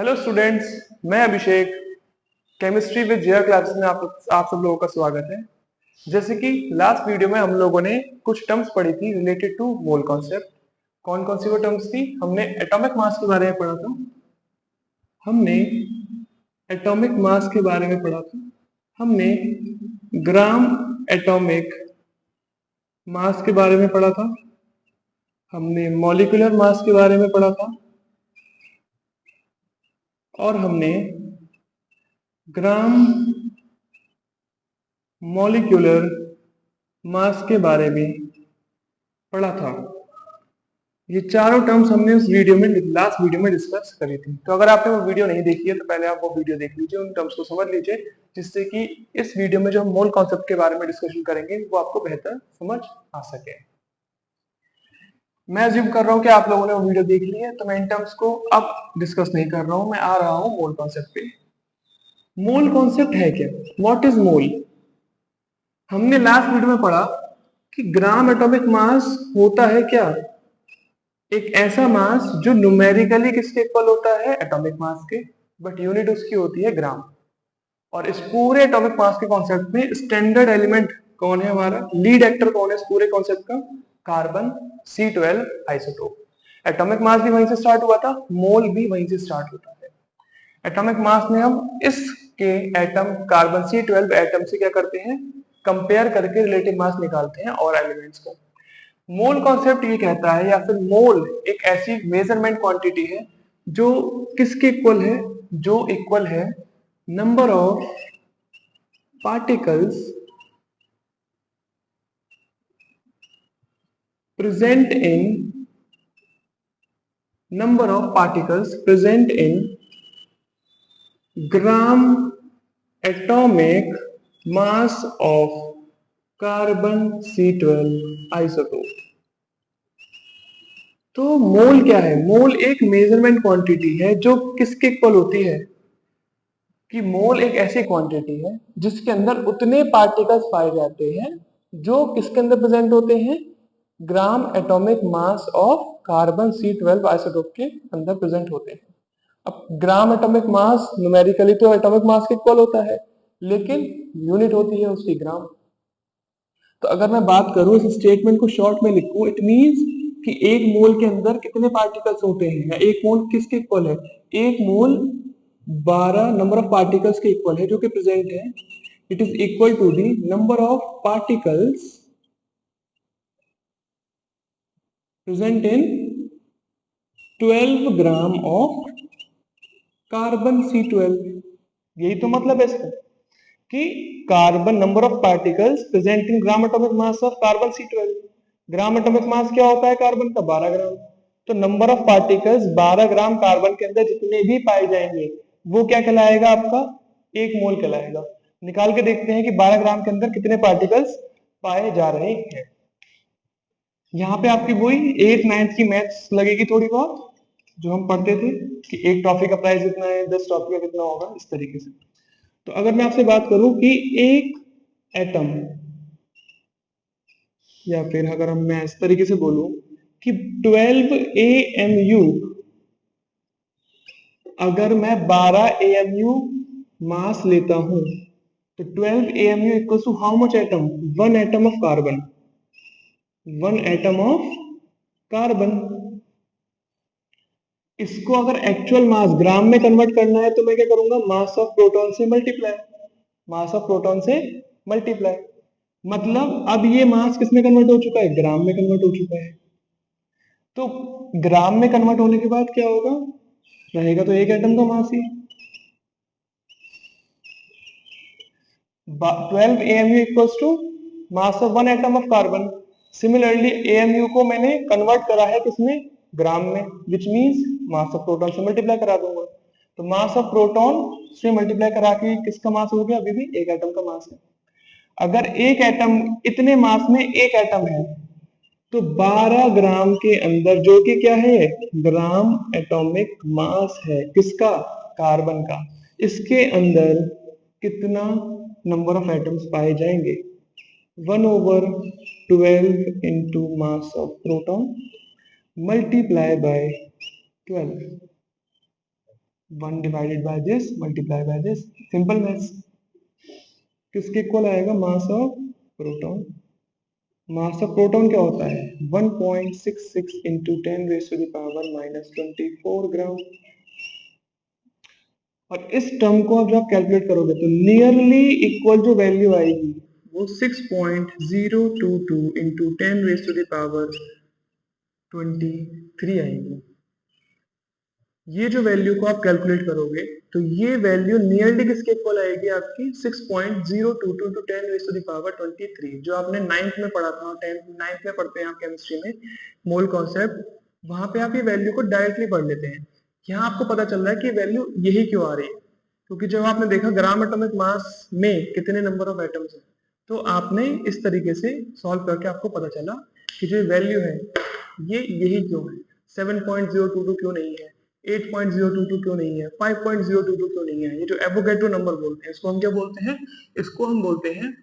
Hello students, मैं अभिषेक chemistry with JR classes में आप सब लोगों का स्वागत है। जैसे कि लास्ट वीडियो में हम लोगों ने कुछ टर्म्स पढ़ी थी रिलेटेड टू मोल कॉन्सेप्ट। कौन कौन सी वो टर्म्स थी? हमने एटॉमिक मास के बारे में पढ़ा था, हमने एटॉमिक मास के बारे में पढ़ा था, हमने ग्राम एटॉमिक मास के बारे में पढ़ा था, हमने मॉलिक्यूलर मास के बारे में पढ़ा था और हमने ग्राम मॉलिक्यूलर मास के बारे में पढ़ा था। ये चारों टर्म्स हमने उस वीडियो में लास्ट वीडियो में डिस्कस करी थी। तो अगर आपने वो वीडियो नहीं देखी है तो पहले आप वो वीडियो देख लीजिए, उन टर्म्स को समझ लीजिए, जिससे कि इस वीडियो में जो हम मोल कॉन्सेप्ट के बारे में डिस्कशन करेंगे वो आपको बेहतर समझ आ सके। मैं अज्यूम कर रहा हूँ कि आप लोगों ने वो वीडियो देख ली है, तो मैं इन टर्म्स को अब डिस्कस नहीं कर रहा हूँ, मैं आ रहा हूँ मोल कॉन्सेप्ट पे। मोल कॉन्सेप्ट है क्या? What is mole? हमने लास्ट वीडियो में पढ़ा कि ग्राम एटॉमिक मास होता है क्या? एक ऐसा मास जो न्यूमेरिकली किसके इक्वल होता है? एटॉमिक मास के, बट यूनिट उसकी होती है ग्राम। और इस पूरे एटॉमिक मास के कॉन्सेप्ट में स्टैंडर्ड एलिमेंट कौन है? हमारा लीड एक्टर कौन है इस पूरे कॉन्सेप्ट का? Carbon C12 isotope. Atomic mass भी वहीं से स्टार्ट हुआ था, मोल भी वहीं से स्टार्ट होता है। एटॉमिक मास में हम इसके एटम कार्बन C12 एटम से क्या करते हैं? कंपेयर करके रिलेटिव मास निकालते हैं और एलिमेंट्स का। मोल कॉन्सेप्ट ये कहता है, या फिर मोल एक ऐसी मेजरमेंट क्वांटिटी है जो किसके इक्वल है? जो इक्वल है number of particles present in gram atomic mass of carbon C12 isotope. तो मोल क्या है? मोल एक मेजरमेंट क्वांटिटी है जो किसके इक्वल होती है? कि मोल एक ऐसी क्वांटिटी है जिसके अंदर उतने पार्टिकल्स पाए जाते हैं जो किसके अंदर प्रेजेंट होते हैं? ग्राम atomic mass of carbon C12 isotope के अंदर प्रेजेंट होते हैं। अब ग्राम एटॉमिक मास न्यूमेरिकली तो एटॉमिक मास के इक्वल होता है, लेकिन यूनिट होती है उसकी ग्राम। तो अगर मैं बात करूं, इस स्टेटमेंट को शॉर्ट में लिखूं, इट मींस कि एक मोल के अंदर कितने पार्टिकल्स होते हैं, या एक मोल किसके इक्वल है? एक मोल 12 नंबर ऑफ पार्टिकल्स के इक्वल है जो कि प्रेजेंट है। It is equal to the number of particles present in 12 gram of carbon C12। यही तो मतलब है इसका कि carbon number of particles present in gram atomic mass of carbon C12। Gram atomic mass क्या होता है कार्बन का? 12 ग्राम। तो number of particles 12 gram carbon के अंदर जितने भी पाए जाएंगे वो क्या कहलाएगा? आपका एक मोल कहलाएगा। निकाल के देखते हैं कि 12 ग्राम के अंदर कितने पार्टिकल्स पाए जा रहे हैं। यहाँ पे आपकी वही 8th-9th की मैथ्स लगेगी थोड़ी बहुत, जो हम पढ़ते थे कि एक टॉफी का प्राइस इतना है, 10 टॉफी का कितना होगा, इस तरीके से। तो अगर मैं आपसे बात करूं कि एक एटम, या फिर अगर मैं इस तरीके से बोलूं कि 12 AMU, अगर मैं 12 AMU मास लेता हूं तो 12 AMU equals to how much atom? 1 atom of carbon. 1 atom of carbon. इसको अगर एक्चुअल मास ग्राम में कन्वर्ट करना है तो मैं क्या करूंगा? मास ऑफ प्रोटॉन से मल्टीप्लाई। मास ऑफ प्रोटॉन से मल्टीप्लाई। मतलब अब ये मास किस में कन्वर्ट हो चुका है? ग्राम में कन्वर्ट हो चुका है। तो ग्राम में कन्वर्ट होने के बाद क्या होगा? रहेगा तो एक एटम का मास ही। 12 AMU equals to mass of 1 atom of carbon. Similarly AMU को मैंने कन्वर्ट करा है किसमें? ग्राम में, which means mass of proton से मल्टीप्लाई करा दूंगा। तो मास ऑफ प्रोटॉन से मल्टीप्लाई करा के किसका मास हो गया? अभी भी एक एटम का मास है। अगर एक एटम, इतने मास में एक एटम है, तो 12 ग्राम के अंदर, जो कि क्या है? ग्राम एटॉमिक मास है किसका? कार्बन का। इसके अंदर कितना नंबर ऑफ एटम्स पाए जाएंगे? 1/12 into mass of proton multiply by 12। 1 divided by this multiply by this, simple maths. किसके इक्वल आएगा? मास of proton. Mass of proton क्या होता है? 1.66 इंटू 10⁻⁻24 ग्राम। और इस टर्म को अब जब आप कैलकुलेट करोगे तो नियरली इक्वल जो वैल्यू आएगी वो 6.022 इंटू 10⁻23 आएगी। ये जो वैल्यू को आप कैलकुलेट करोगे तो ये वैल्यू नियरली किसके इक्वल आएगी? आपकी 6.022 इंटू 10⁻23, जो आपने 9th में पढ़ा था, 9th में पढ़ते हैं आप केमिस्ट्री में मोल कॉन्सेप्ट, वहां पे आप ये वैल्यू को डायरेक्टली पढ़ लेते हैं। यहाँ आपको पता चल रहा है कि वैल्यू यही क्यों आ रही है, क्योंकि जब आपने देखा ग्राम एटॉमिक मास में कितने नंबर ऑफ एटम्स हैं, तो आपने इस तरीके से सॉल्व करके आपको पता चला कि जो वैल्यू है ये यही क्यों है। 7.022 क्यों नहीं है, 8.022 क्यों नहीं है, 5.022 क्यों नहीं है। ये जो एवोगैड्रो नंबर बोलते हैं, इसको हम क्या बोलते हैं? इसको हम बोलते हैं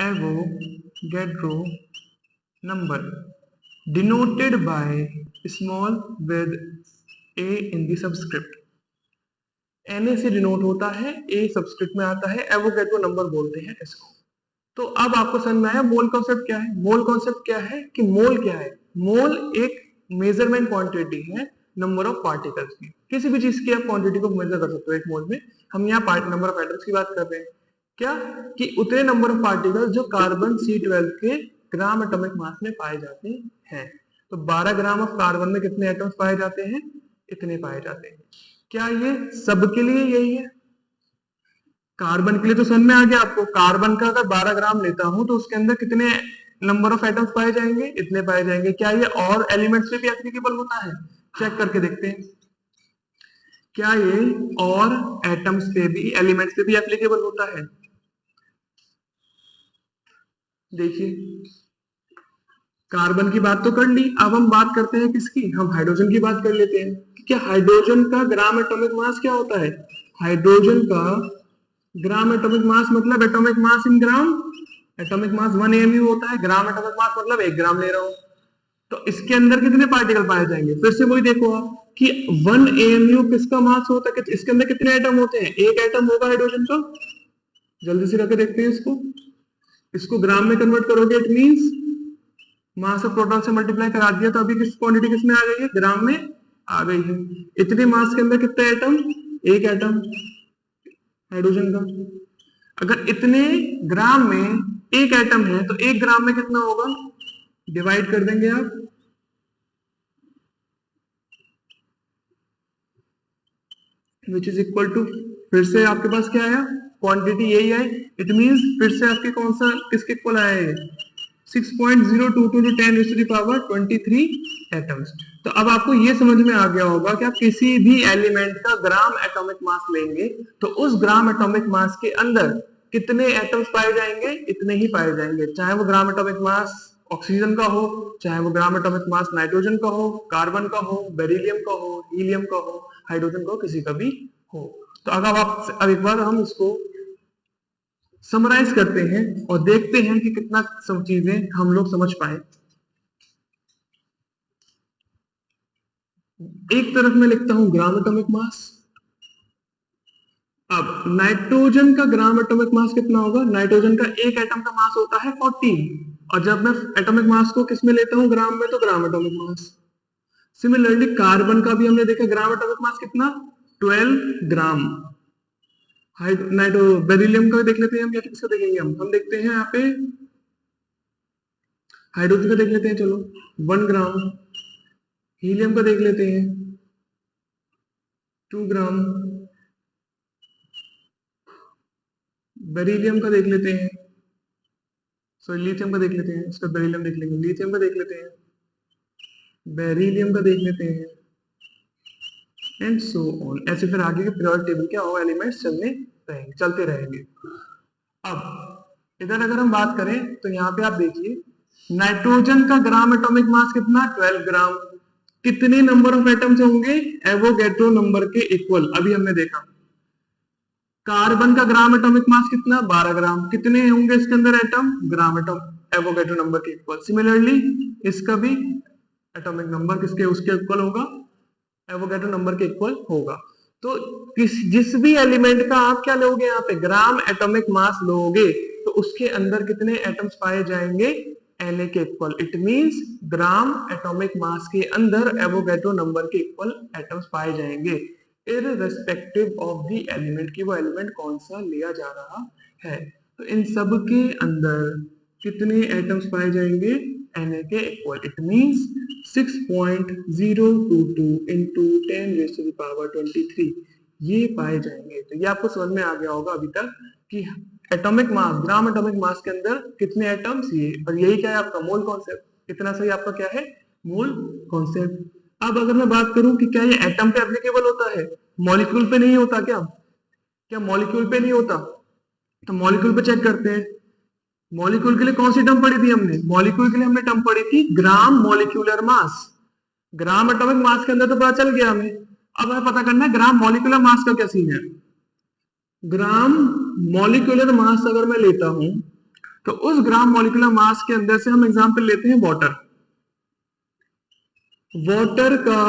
Avogadro number, denoted by small with A in the subscript. Na से डिनोट होता है, ए सबस्क्रिप्ट में आता है, एवोगैड्रो नंबर बोलते हैं इसको। तो अब आपको समझ में आया मोल कॉन्सेप्ट क्या है। मोल कॉन्सेप्ट क्या है कि मोल क्या है? मोल एक मेजरमेंट क्वांटिटी है नंबर ऑफ पार्टिकल्स की। किसी भी चीज की आप क्वांटिटी को मेजर कर सकते हो एक मोल में। हम यहाँ नंबर ऑफ एटम्स की बात कर रहे हैं, क्या कि उतने नंबर ऑफ पार्टिकल्स जो कार्बन C12 के ग्राम एटॉमिक मास में पाए जाते हैं। तो 12 ग्राम ऑफ कार्बन में कितने एटम्स पाए जाते हैं? इतने पाए जाते हैं। क्या ये सबके लिए यही है? कार्बन के लिए तो समझ में आ गया आपको। कार्बन का अगर 12 ग्राम लेता हूं तो उसके अंदर कितने नंबर ऑफ एटम्स पाए जाएंगे? इतने पाए जाएंगे। क्या ये और एलिमेंट्स पे भी एप्लीकेबल होता है? चेक करके देखते हैं, क्या ये और एटम्स पे भी, एलिमेंट्स पे भी एप्लीकेबल होता है? देखिए, कार्बन की बात तो कर ली, अब हम बात करते हैं किसकी? हम हाइड्रोजन की बात कर लेते हैं। क्या हाइड्रोजन का ग्राम एटॉमिक मास क्या होता है? हाइड्रोजन का ग्राम एटॉमिक मास मतलब एटॉमिक मास इन ग्राम, एटॉमिक मास 1 AMU होता है। ग्राम एटॉमिक मास मतलब 1 ग्राम ले रहा हूं, तो इसके अंदर कितने पार्टिकल पाए जाएंगे? फिर से वही देखो आप कि 1 AMU किसका मास होता है, इसके अंदर कितने एटम होते हैं? एक एटम होगा हाइड्रोजन का। जल्दी से करके देखते हैं इसको ग्राम में कन्वर्ट करोगे, it means mass of proton से मल्टीप्लाई करा दिया तो अभी किस क्वांटिटी किसमें आ गई है? ग्राम में आ गई है। इतने मास के अंदर कितने एटम? एक एटम हाइड्रोजन का। अगर इतने ग्राम में एक एटम है तो 1 ग्राम में कितना होगा? डिवाइड कर देंगे आप, विच इज इक्वल टू, फिर से आपके पास क्या आया? क्वांटिटी यही आई। इट मींस फिर से आपके कौन सा किसके इक्वल आया है? 6.022 to 10 raised to the power 23 atoms. तो अब आपको ये समझ में आ गया होगा कि आप किसी भी एलिमेंट का ग्राम एटॉमिक मास लेंगे तो उस ग्राम एटॉमिक मास के अंदर कितने एटम्स पाए जाएंगे? इतने ही पाए जाएंगे, चाहे वो ग्राम एटॉमिक मास ऑक्सीजन का हो, चाहे वो ग्राम एटॉमिक मास नाइट्रोजन का हो, कार्बन का हो, बेरिलियम का हो, हीलियम का हो, हाइड्रोजन का हो, किसी का भी हो। तो अगर आप अब एक बार हम इसको समराइज करते हैं और देखते हैं कि कितना सब चीजें हम लोग समझ पाए। एक तरफ मैं लिखता हूं ग्राम एटॉमिक मास। अब नाइट्रोजन का ग्राम एटॉमिक मास कितना होगा? नाइट्रोजन का एक एटम का मास होता है 14, और जब मैं एटॉमिक मास को किस में लेता हूं? ग्राम में, तो ग्राम एटॉमिक मास। सिमिलरली कार्बन का भी हमने देखा ग्राम एटॉमिक मास कितना? 12 ग्राम। बेरिलियम का देख लेते हैं हम, या किसका देखेंगे हम देखते हैं यहाँ पे हाइड्रोजन का देख लेते हैं, चलो 1 ग्राम। हीलियम का देख लेते हैं 2 ग्राम। बेरिलियम का देख लेते हैं, सॉरी लिथियम का देख लेते हैं, इसका बेरिलियम देख लेंगे, लिथियम का देख लेते हैं, बेरिलियम का देख लेते हैं, एंड सो ऑन। ऐसे फिर आगे के पीरियोडिक टेबल के और एलिमेंट्स चलते रहेंगे। अब इधर अगर हम बात करें तो यहाँ पे आप देखिए नाइट्रोजन का ग्राम एटॉमिक मास कितना? 12 ग्राम। कितने नंबर ऑफ एटम्स होंगे? एवोगैड्रो नंबर के इक्वल। अभी हमने देखा कार्बन का ग्राम एटॉमिक मास कितना? 12 ग्राम। कितने होंगे इसके अंदर atom? Gram atom Avogadro number के इक्वल। सिमिलरली इसका भी एटॉमिक नंबर किसके उसके इक्वल होगा? एवोगैड्रो नंबर के इक्वल होगा। तो जिस भी एलिमेंट का आप क्या लोगे, यहाँ पे ग्राम एटॉमिक मास लोगे, तो उसके अंदर कितने एटम्स पाए जाएंगे, Na के equal. It means gram atomic मास के अंदर एवोगैड्रो नंबर के इक्वल एटम्स पाए जाएंगे, इररिस्पेक्टिव ऑफ द एलिमेंट की वो एलिमेंट कौन सा लिया जा रहा है। तो इन सब के अंदर कितने एटम्स पाए जाएंगे, Na के equal. It means 6.022 into 10 raised to the power 23 ये पाए जाएंगे। तो ये आपको समझ में आ गया होगा अभी तक कि एटॉमिक मास, ग्राम एटॉमिक मास के अंदर कितने एटम्स, ये, और यही क्या है आपका मोल कॉन्सेप्ट। इतना सही आपका क्या है, मोल कॉन्सेप्ट। अब अगर मैं बात करूं कि क्या ये एटम पे एप्लीकेबल होता है, मॉलिक्यूल पे नहीं होता क्या, क्या मॉलिक्यूल पे नहीं होता, तो मॉलिक्यूल पे चेक करते हैं। मॉलिक्यूल के लिए कौन सी टर्म पढ़ी थी हमने, मॉलिक्यूल के लिए हमने टर्म पढ़ी थी ग्राम मॉलिक्यूलर मास। ग्राम एटॉमिक मास के अंदर तो पता चल गया हमें, अब हमें पता करना है ग्राम मॉलिक्यूलर मास का क्या सीन है। ग्राम मॉलिक्यूलर मास अगर मैं लेता हूं, तो उस ग्राम मॉलिक्यूलर मास के अंदर से हम एग्जांपल लेते हैं वाटर। वाटर का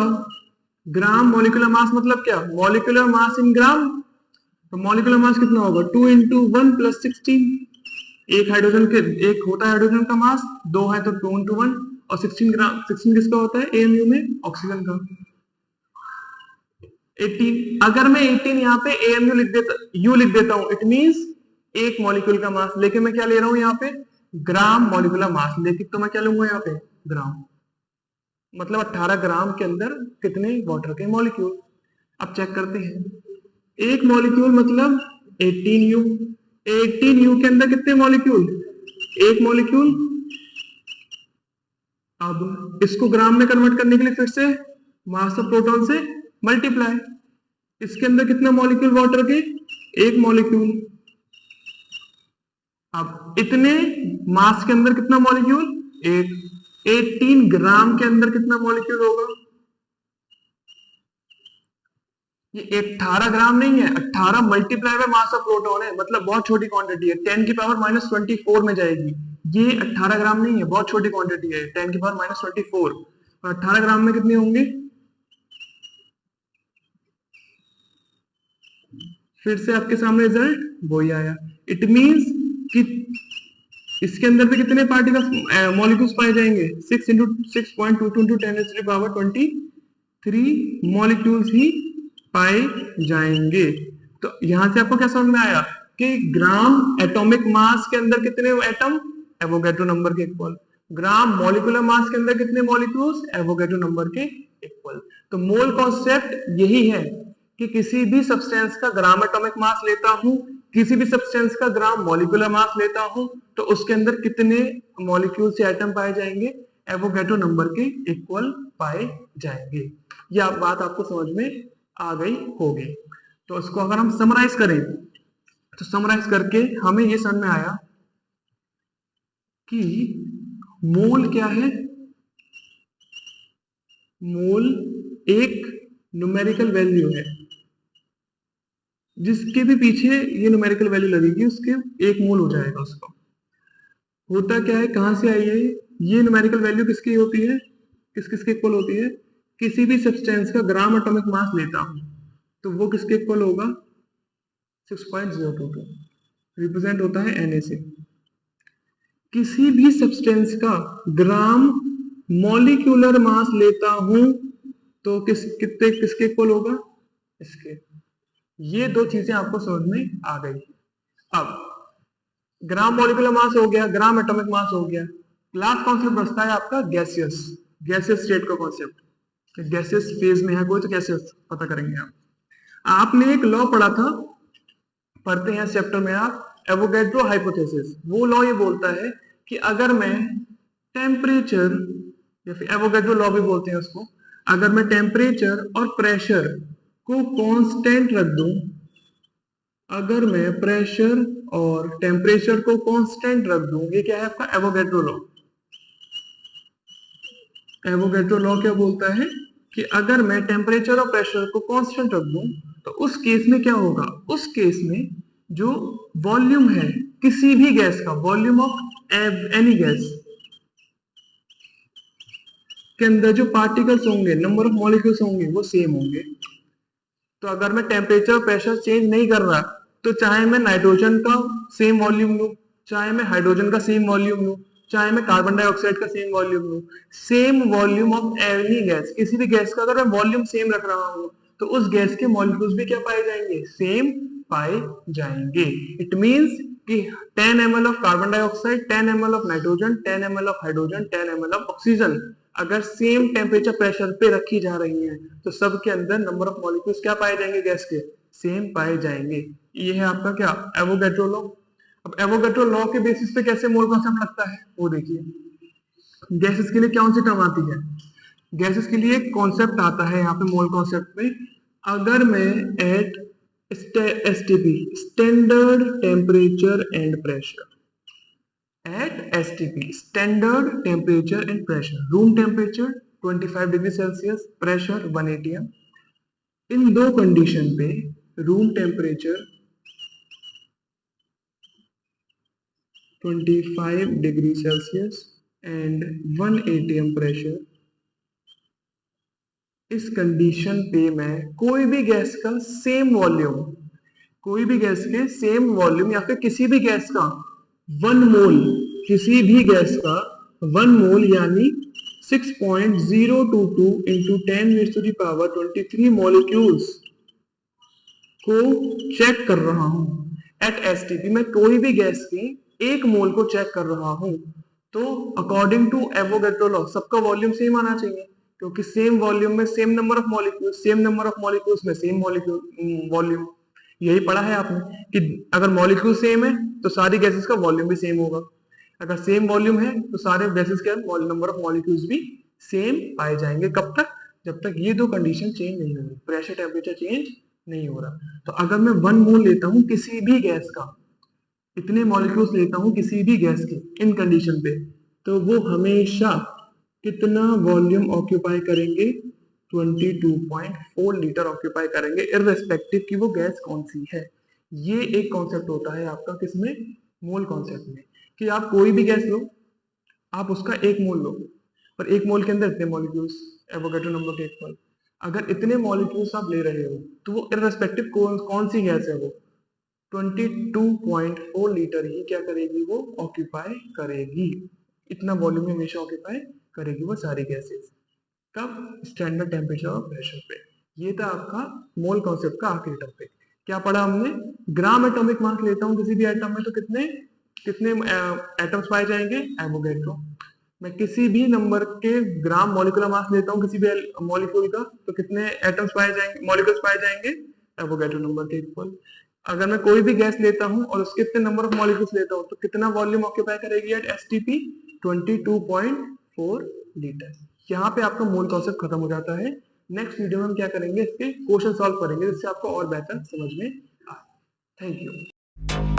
ग्राम मॉलिक्यूलर मास मतलब क्या, मॉलिक्यूलर मास इन ग्राम। तो मॉलिक्यूलर मास कितना होगा, 2 into 1 + 16। एक हाइड्रोजन के, एक होता है हाइड्रोजन का मास, दो है तो 2 into 1, और 16 ग्राम, 16 किसका होता है एएमयू में, ऑक्सीजन का। 18, अगर मैं 18 यहाँ पे एएमयू लिख देता, यू लिख देता हूं, इट मींस एक मॉलिक्यूल का मास, लेकिन मैं क्या ले रहा हूं यहाँ पे, ग्राम मॉलिक्यूलर मास, लेकिन तो मैं क्या लूंगा यहाँ पे, ग्राम। मतलब 18 ग्राम के अंदर कितने वाटर के मॉलिक्यूल। अब चेक करते हैं, एक मॉलिक्यूल मतलब 18U, 18U के अंदर कितने मॉलिक्यूल, एक मॉलिक्यूल। अब इसको ग्राम में कन्वर्ट करने के लिए फिर से मास ऑफ प्रोटॉन से मल्टीप्लाई, इसके अंदर कितना मॉलिक्यूल वाटर के, एक मॉलिक्यूल। अब इतने मास के अंदर कितना मॉलिक्यूल, एक। 18 ग्राम के अंदर कितना मॉलिक्यूल होगा, ये 18 ग्राम नहीं है, 18 multiply by mass of proton है, मतलब बहुत छोटी क्वांटिटी है, 10⁻⁻24 में जाएगी। ये 18 ग्राम नहीं है, बहुत छोटी क्वांटिटी है, 10⁻⁻24। और 18 ग्राम में कितने होंगे, फिर से आपके सामने रिजल्ट वही आया। इट मींस कि इसके अंदर पे कितने पार्टिकल्स, मॉलिक्यूल्स पाए जाएंगे, 6 into 6.22 into 10⁻⁻23 मॉलिक्यूल्स ही पाए जाएंगे। तो यहां से आपको क्या समझ में आया कि ग्राम एटॉमिक मास के अंदर कितने एटम, एवोगैड्रो नंबर के इक्वल। ग्राम मॉलिक्यूलर मास के अंदर कितने मॉलिक्यूल्स, एवोगैड्रो नंबर के इक्वल। तो मोल कॉन्सेप्ट यही है कि किसी भी सब्सटेंस का ग्राम एटॉमिक मास लेता हूं, किसी भी सब्सटेंस का ग्राम मॉलिक्यूलर मास लेता हूं, तो उसके अंदर कितने मॉलिक्यूल से एटम पाए जाएंगे, एवोगैड्रो नंबर के इक्वल पाए जाएंगे। यह बात आपको समझ में आ गई होगी। तो इसको अगर हम समराइज करें, तो समराइज करके हमें यह समझ में आया कि मोल क्या है, मोल एक न्यूमेरिकल वैल्यू है, जिसके भी पीछे ये न्यूमेरिकल वैल्यू लगेगी उसके एक मोल हो जाएगा उसका। होता क्या है, कहां से आई है ये न्यूमेरिकल वैल्यू, किसकी होती है, किस किसके इक्वल होती है, किसी भी सब्सटेंस का ग्राम एटॉमिक मास लेता हूं तो वो किसके इक्वल होगा, 6.022, रिप्रेजेंट होता है Na से। किसी भी सब्सटेंस का ग्राम मॉलिक्यूलर मास लेता हूं तो कितने किसके इक्वल होगा, इसके। ये दो चीजें आपको समझ में आ गई। अब ग्राम मॉलिक्यूलर मास हो गया, ग्राम एटॉमिक मास हो गया, लास्ट कॉन्सेप्ट बचता है आपका गैसियस, गैसियस स्टेट का कॉन्सेप्ट। गैसियस फेज में है कोई तो कैसे पता करेंगे आप। आपने एक लॉ पढ़ा था, पढ़ते हैं चैप्टर में आप, एवोगैड्रो हाइपोथेसिस। वो लॉ ये बोलता है कि अगर मैं टेम्परेचर, या फिर एवोगैड्रो लॉ भी बोलते हैं उसको, अगर मैं टेम्परेचर और प्रेशर को कांस्टेंट रख दूं, अगर मैं प्रेशर और टेम्परेचर को कांस्टेंट रख दूं, ये क्या है आपका एवोगैड्रो लॉ। एवोगैड्रो लॉ क्या बोलता है कि अगर मैं टेम्परेचर और प्रेशर को कांस्टेंट रख दूं, तो उस केस में क्या होगा, उस केस में जो वॉल्यूम है किसी भी गैस का, वॉल्यूम ऑफ एनी गैस, के अंदर जो पार्टिकल्स होंगे, नंबर ऑफ मॉलिक्यूल्स होंगे, वो सेम होंगे। तो अगर मैं टेम्परेचर प्रेशर चेंज नहीं कर रहा, तो चाहे मैं नाइट्रोजन का सेम वॉल्यूम लूं, चाहे मैं हाइड्रोजन का सेम वॉल्यूम लूं, चाहे मैं कार्बन डाइऑक्साइड का सेम वॉल्यूम लूं, same volume of any gas, किसी भी गैस का अगर मैं वॉल्यूम सेम रख रहा हूं, तो उस गैस के मॉलिक्यूल्स भी क्या पाए जाएंगे, सेम पाए जाएंगे। इट मींस कि 10 ml of carbon dioxide, 10 ml of nitrogen, 10 ml of hydrogen, 10 ml of oxygen अगर सेम टेम्परेचर प्रेशर पे रखी जा रही है, तो सबके अंदर नंबर ऑफ मॉलिक्यूल्स क्या पाए जाएंगे, गैस के सेम पाए जाएंगे। ये है आपका क्या, एवोगैड्रो लॉ। अब एवोगैड्रो लॉ के बेसिस पे कैसे मोल कॉन्सेप्ट लगता है वो देखिए। गैसेस के लिए कौन सी टर्म आती है, गैसेस के लिए कॉन्सेप्ट आता है यहाँ पे मोल कॉन्सेप्ट में, अगर मैं at STP standard temperature and pressure, at STP standard temperature and pressure, room temperature 25 degree Celsius, pressure 1 atm, इन दो कंडीशन पे room temperature 25 degree Celsius and 1 atm pressure, इस कंडीशन पे मैं कोई भी गैस का सेम वॉल्यूम, कोई भी गैस के सेम वॉल्यूम या फिर किसी भी गैस का 1 मोल, किसी भी गैस का 1 मोल यानी 6.022 into 10 raised to the power 23 molecules को चेक कर रहा हूं एट एसटीपी। मैं कोई भी गैस की 1 मोल को चेक कर रहा हूं, तो अकॉर्डिंग टू एवोगैड्रो लॉ सबका वॉल्यूम सेम आना चाहिए, क्योंकि सेम वॉल्यूम में same number of molecules, same number of molecules में सेम मॉलिक्यूल वॉल्यूम। यही पढ़ा है आपने कि अगर मॉलिक्यूल सेम है तो सारी गैसेस का वॉल्यूम भी सेम होगा, अगर सेम वॉल्यूम है तो सारे गैसेस के नंबर ऑफ मॉलिक्यूल्स भी सेम पाए जाएंगे। कब तक, जब तक ये दो कंडीशन चेंज नहीं हो रही, प्रेशर टेम्परेचर चेंज नहीं हो रहा। तो अगर मैं 1 मोल लेता हूं किसी भी गैस का, इतने मॉलिक्यूल्स लेता हूं किसी भी गैस के इन कंडीशन पे, तो वो हमेशा कितना वॉल्यूम ऑक्यूपाई करेंगे, 22.4 लीटर ऑक्यूपाई करेंगे, इररिस्पेक्टिव कि वो गैस कौन सी है। ये एक कॉन्सेप्ट होता है आपका किसमें, मोल कॉन्सेप्ट में, कि आप कोई भी गैस लो, आप उसका 1 मोल लो और 1 मोल के अंदर इतने मॉलिक्यूल्स, एवोगैड्रो नंबर के इक्वल। अगर इतने मॉलिक्यूल्स आप ले रहे हो तो वो इररिस्पेक्टिव कौन सी गैस है, वो 22.4 लीटर ही क्या करेगी, वो ऑक्यूपाई करेगी, इतना वॉल्यूम हमेशा ऑक्यूपाई करेगी वो सारी गैसेस। कब, स्टैंडर्ड टेम्परेचर और प्रेशर पे। ये था आपका मोल कॉन्सेप्ट का आखिरी टॉपिक। क्या पढ़ा हमने, ग्राम एटॉमिक मास लेता हूं किसी भी एटम में तो कितने कितने एटम्स पाए जाएंगे, एवोगैड्रो। मैं किसी भी नंबर के ग्राम मॉलिक्यूलर मास लेता हूं किसी भी मॉलिक्यूल का, तो कितने एटम्स पाए जाएंगे, मॉलिक्यूल्स पाए जाएंगे, एवोगैड्रो नंबर के इक्वल। अगर मैं कोई भी गैस लेता हूं और उसके कितने नंबर ऑफ मॉलिक्यूल्स लेता हूं, तो कितना वॉल्यूम ऑक्यूपाई करेगी एट एसटीपी, 22.4 लीटर। यहाँ पे आपका मोल कॉन्सेप्ट खत्म हो जाता है। नेक्स्ट वीडियो में हम क्या करेंगे, इसके क्वेश्चन सॉल्व करेंगे जिससे आपको और बेहतर समझ में आए। Thank you.